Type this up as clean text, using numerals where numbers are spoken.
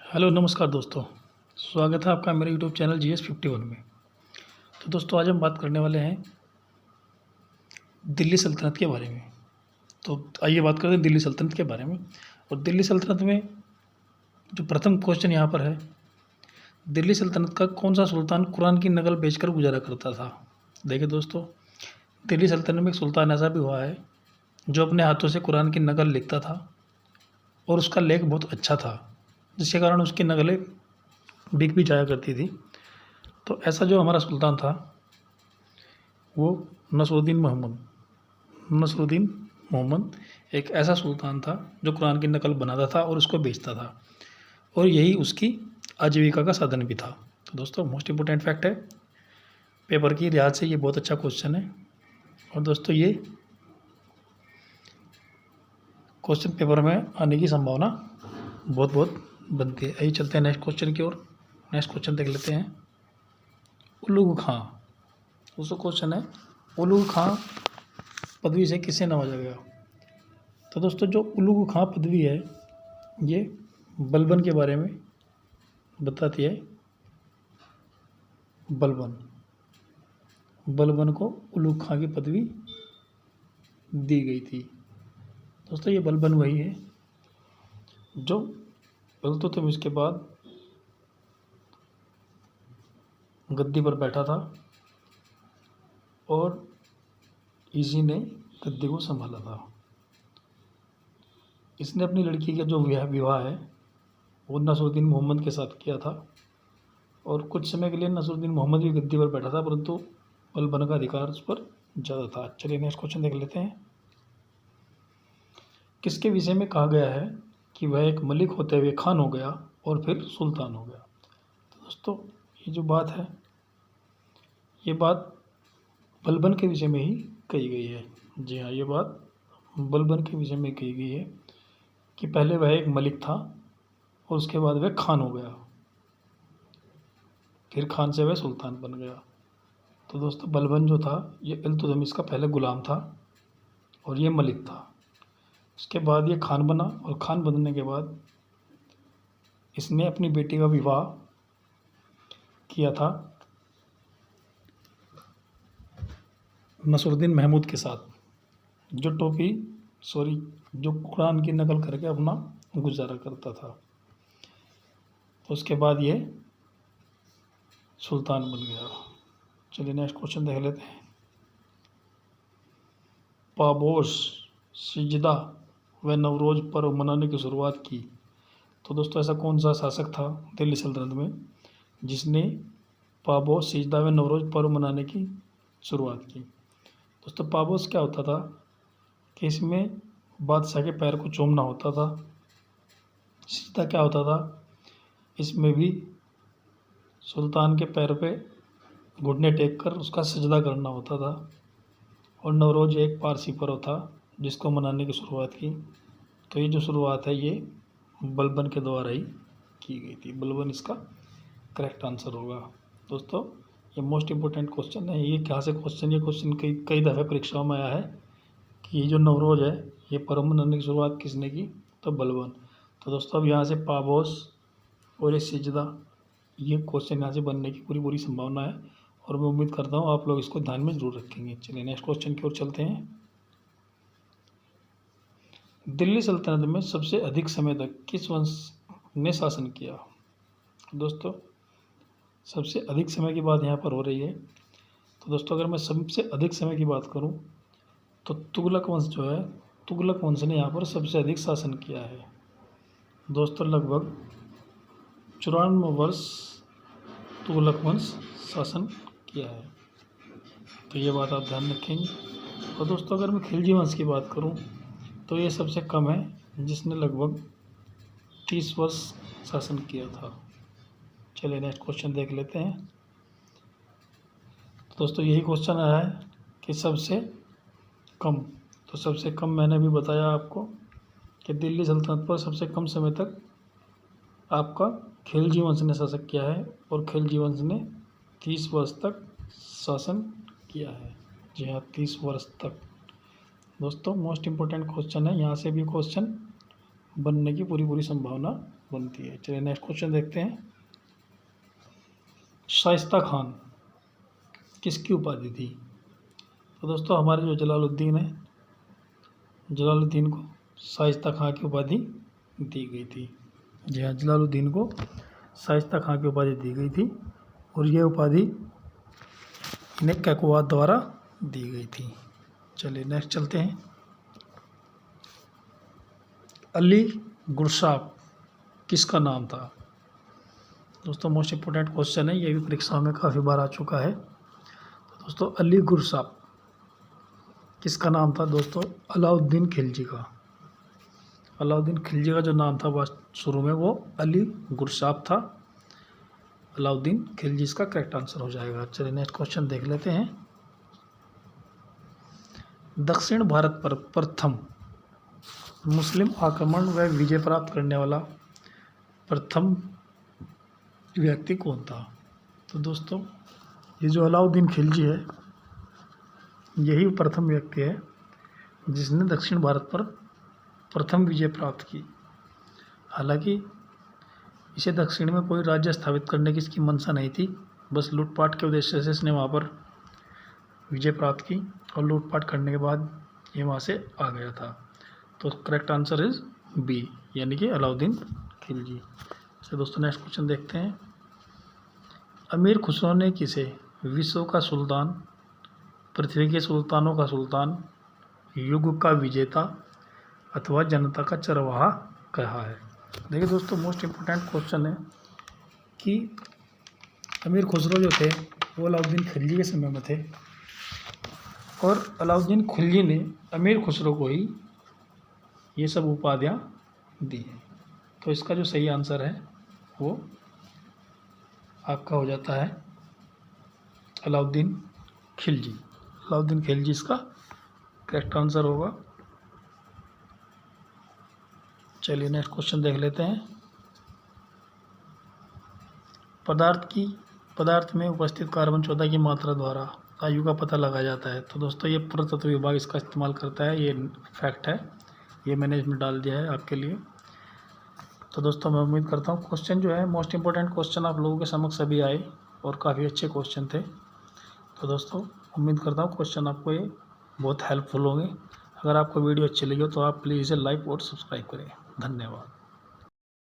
Hello नमस्कार दोस्तों। स्वागत है आपका मेरे यूट्यूब चैनल GS51 में। तो दोस्तों आज हम बात करने वाले हैं दिल्ली सल्तनत के बारे में। तो आइए बात करते हैं दिल्ली सल्तनत के बारे में। और दिल्ली सल्तनत में जो प्रथम क्वेश्चन यहाँ पर है, दिल्ली सल्तनत का कौन सा सुल्तान कुरान की नकल बेचकर गुजारा करता था। देखिए दोस्तों, दिल्ली सल्तनत में एक सुल्तान ऐसा भी हुआ है जो अपने हाथों से कुरान की नकल लिखता था और उसका लेख बहुत अच्छा था, जिसके कारण उसकी नकलें बिक भी जाया करती थी। तो ऐसा जो हमारा सुल्तान था वो नसरुद्दीन मोहम्मद एक ऐसा सुल्तान था जो कुरान की नकल बनाता था और उसको बेचता था, और यही उसकी आजीविका का साधन भी था। तो दोस्तों मोस्ट इम्पोर्टेंट फैक्ट है, पेपर की लिहाज से ये बहुत अच्छा क्वेश्चन है। और दोस्तों ये क्वेश्चन पेपर में आने की संभावना बहुत बहुत बनती है। आइए चलते हैं नेक्स्ट क्वेश्चन की ओर। नेक्स्ट क्वेश्चन देख लेते हैं। उलूग खां, दोस्तों क्वेश्चन है उलूग खां पदवी से किसे नवाजा गया। तो दोस्तों जो उलूग खां पदवी है ये बलबन के बारे में बताती है। बलबन को उलूग खां की पदवी दी गई थी। दोस्तों ये बलबन वही है जो इल्तुतमिश के बाद गद्दी पर बैठा था और इसी ने गद्दी को संभाला था। इसने अपनी लड़की का जो विवाह है वो नसरुद्दीन मोहम्मद के साथ किया था, और कुछ समय के लिए नसरुद्दीन मोहम्मद भी गद्दी पर बैठा था, परंतु बलबन का अधिकार उस पर ज़्यादा था। चलिए नेक्स्ट क्वेश्चन देख लेते हैं। किसके विषय में कहा गया है कि वह एक मलिक होते हुए खान हो गया और फिर सुल्तान हो गया। तो दोस्तों ये जो बात है ये बात बलबन के विषय में ही कही गई है। जी हाँ, ये बात बलबन के विषय में कही गई है कि पहले वह एक मलिक था और उसके बाद वह खान हो गया, फिर खान से वह सुल्तान बन गया। तो दोस्तों बलबन जो था ये इल्तुतमिश का पहले ग़ुलाम था और ये मलिक था। उसके बाद ये खान बना, और खान बनने के बाद इसने अपनी बेटी का विवाह किया था नसरुद्दीन महमूद के साथ, जो जो कुरान की नकल करके अपना गुजारा करता था। तो उसके बाद ये सुल्तान बन गया। चलिए नेक्स्ट क्वेश्चन देख लेते हैं। पाबोस, सिजदा व नवरोज पर्व मनाने की शुरुआत की। तो दोस्तों ऐसा कौन सा शासक था दिल्ली सल्तनत में जिसने पाबोस, सिजदा व नवरोज पर्व मनाने की शुरुआत की। दोस्तों पाबोस क्या होता था कि इसमें बादशाह के पैर को चूमना होता था। सिजदा क्या होता था, इसमें भी सुल्तान के पैर पे घुटने टेक कर उसका सजदा करना होता था। और नवरोज एक पारसी पर्व था जिसको मनाने की शुरुआत की। तो ये जो शुरुआत है ये बलबन के द्वारा ही की गई थी। बलबन इसका करेक्ट आंसर होगा। दोस्तों ये मोस्ट इम्पोर्टेंट क्वेश्चन है। ये क्या से क्वेश्चन, ये क्वेश्चन कई दफ़े परीक्षाओं में आया है कि ये जो नवरोज है ये पर्व मनाने की शुरुआत किसने की, तो बलबन। तो दोस्तों अब यहाँ से पाबोस और ये सिजदा, ये क्वेश्चन यहाँ से बनने की पूरी पूरी संभावना है, और मैं उम्मीद करता हूँ आप लोग इसको ध्यान में ज़रूर रखेंगे। चलिए नेक्स्ट क्वेश्चन की ओर चलते हैं। दिल्ली सल्तनत में सबसे अधिक समय तक किस वंश ने शासन किया। दोस्तों सबसे अधिक समय की बात यहाँ पर हो रही है। तो दोस्तों अगर मैं सबसे अधिक समय की बात करूँ तो तुगलक वंश जो है, तुगलक वंश ने यहाँ पर सबसे अधिक शासन किया है। दोस्तों लगभग 94 वर्ष तुगलक वंश शासन किया है। तो ये बात आप ध्यान रखेंगे। और दोस्तों अगर मैं खिलजी वंश की बात करूं तो ये सबसे कम है, जिसने लगभग 30 वर्ष शासन किया था। चलिए नेक्स्ट क्वेश्चन देख लेते हैं। तो दोस्तों यही क्वेश्चन आया है कि सबसे कम, तो सबसे कम मैंने भी बताया आपको कि दिल्ली सल्तनत पर सबसे कम समय तक आपका खिलजी वंश ने शासन किया है, और खिलजी वंश ने 30 वर्ष तक शासन किया है। जी हाँ, 30 वर्ष तक। दोस्तों मोस्ट इम्पोर्टेंट क्वेश्चन है, यहाँ से भी क्वेश्चन बनने की पूरी पूरी संभावना बनती है। चलिए नेक्स्ट क्वेश्चन देखते हैं। शाइस्ता खान किसकी उपाधि थी? तो दोस्तों हमारे जो जलालुद्दीन है, जलालुद्दीन को शाइस्ता खां की उपाधि दी गई थी। जी हाँ, जलालुद्दीन को शाइस्ता खां की उपाधि दी गई थी और ये उपाधि इन्हें कैकवाद द्वारा दी गई थी। चलिए नेक्स्ट चलते हैं। अली गुरसाब किसका नाम था? दोस्तों मोस्ट इम्पोर्टेंट क्वेश्चन है, ये भी परीक्षाओं में काफ़ी बार आ चुका है। तो दोस्तों अली गुरसाब किसका नाम था? दोस्तों अलाउद्दीन खिलजी का। अलाउद्दीन खिलजी का जो नाम था वह शुरू में वो अली गुरसाब था। अलाउद्दीन खिलजी इसका करेक्ट आंसर हो जाएगा। चलिए नेक्स्ट क्वेश्चन देख लेते हैं। दक्षिण भारत पर प्रथम मुस्लिम आक्रमण व विजय प्राप्त करने वाला प्रथम व्यक्ति कौन था? तो दोस्तों ये जो अलाउद्दीन खिलजी है यही प्रथम व्यक्ति है जिसने दक्षिण भारत पर प्रथम विजय प्राप्त की। हालांकि इसे दक्षिण में कोई राज्य स्थापित करने की इसकी मंशा नहीं थी, बस लूटपाट के उद्देश्य से इसने वहाँ पर विजय प्राप्त की और लूटपाट करने के बाद ये वहाँ से आ गया था। तो करेक्ट आंसर इज बी, यानी कि अलाउद्दीन खिलजी। तो दोस्तों नेक्स्ट क्वेश्चन देखते हैं। अमीर खुसरो ने किसे विश्व का सुल्तान, पृथ्वी के सुल्तानों का सुल्तान, युग का विजेता अथवा जनता का चरवाहा कहा है? देखिए दोस्तों मोस्ट इम्पोर्टेंट क्वेश्चन है कि अमीर खुसरो जो थे वो अलाउद्दीन खिलजी के समय में थे और अलाउद्दीन खिलजी ने अमीर खुसरो को ही ये सब उपाधियाँ दी हैं। तो इसका जो सही आंसर है वो आपका हो जाता है अलाउद्दीन खिलजी। अलाउद्दीन खिलजी इसका करेक्ट आंसर होगा। चलिए नेक्स्ट क्वेश्चन देख लेते हैं। पदार्थ में उपस्थित कार्बन 14 की मात्रा द्वारा आयु का पता लगाया जाता है। तो दोस्तों ये पुरातत्व विभाग इसका इस्तेमाल करता है, ये फैक्ट है, ये मैंने इसमें डाल दिया है आपके लिए। तो दोस्तों मैं उम्मीद करता हूँ क्वेश्चन जो है मोस्ट इम्पोर्टेंट क्वेश्चन आप लोगों के समक्ष अभी आए और काफ़ी अच्छे क्वेश्चन थे। तो दोस्तों उम्मीद करता हूँ क्वेश्चन आपको ये बहुत हेल्पफुल होंगे। अगर आपको वीडियो अच्छी लगी हो तो आप प्लीज़ इसे लाइक और सब्सक्राइब करें। धन्यवाद।